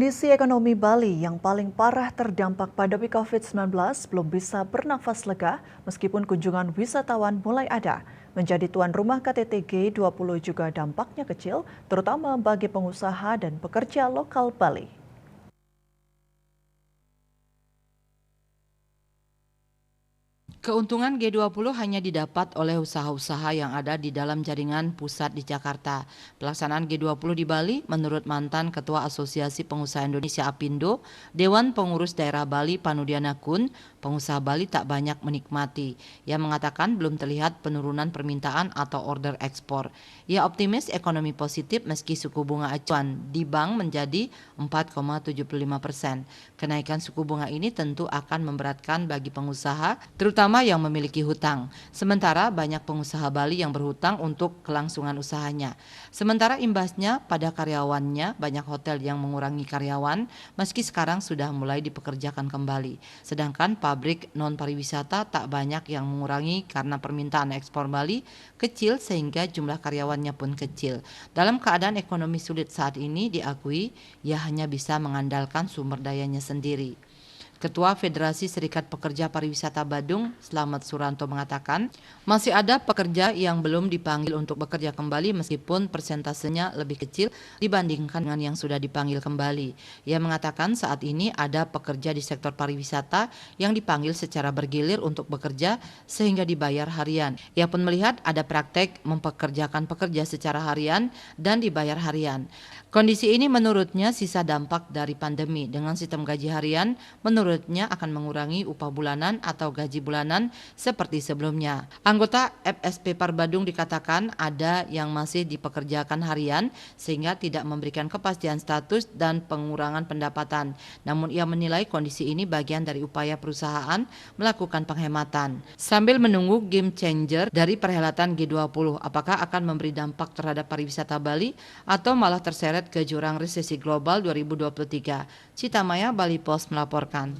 Kondisi ekonomi Bali yang paling parah terdampak pandemi COVID-19 belum bisa bernafas lega meskipun kunjungan wisatawan mulai ada. Menjadi tuan rumah KTT G20 juga dampaknya kecil, terutama bagi pengusaha dan pekerja lokal Bali. Keuntungan G20 hanya didapat oleh usaha-usaha yang ada di dalam jaringan pusat di Jakarta. Pelaksanaan G20 di Bali, menurut mantan Ketua Asosiasi Pengusaha Indonesia APindo, Dewan Pengurus Daerah Bali Panudiana Kun, pengusaha Bali tak banyak menikmati. Ia mengatakan belum terlihat penurunan permintaan atau order ekspor. Ia optimis ekonomi positif meski suku bunga acuan di bank menjadi 4,75%. Kenaikan suku bunga ini tentu akan memberatkan bagi pengusaha, terutama yang memiliki hutang. Sementara banyak pengusaha Bali yang berhutang untuk kelangsungan usahanya. Sementara imbasnya pada karyawannya, banyak hotel yang mengurangi karyawan meski sekarang sudah mulai dipekerjakan kembali. Sedangkan pabrik non-pariwisata tak banyak yang mengurangi karena permintaan ekspor Bali kecil sehingga jumlah karyawannya pun kecil. Dalam keadaan ekonomi sulit saat ini diakui, ia hanya bisa mengandalkan sumber dayanya sendiri. Ketua Federasi Serikat Pekerja Pariwisata Badung, Slamet Suranto mengatakan, masih ada pekerja yang belum dipanggil untuk bekerja kembali meskipun persentasenya lebih kecil dibandingkan dengan yang sudah dipanggil kembali. Ia mengatakan saat ini ada pekerja di sektor pariwisata yang dipanggil secara bergilir untuk bekerja sehingga dibayar harian. Ia pun melihat ada praktek mempekerjakan pekerja secara harian dan dibayar harian. Kondisi ini menurutnya sisa dampak dari pandemi. Dengan sistem gaji harian, menurutnya akan mengurangi upah bulanan atau gaji bulanan seperti sebelumnya. Anggota FSP Parbadung dikatakan ada yang masih dipekerjakan harian sehingga tidak memberikan kepastian status dan pengurangan pendapatan. Namun ia menilai kondisi ini bagian dari upaya perusahaan melakukan penghematan. Sambil menunggu game changer dari perhelatan G20, apakah akan memberi dampak terhadap pariwisata Bali atau malah terseret ke jurang resesi global 2023. Citamaya, Bali Post melaporkan.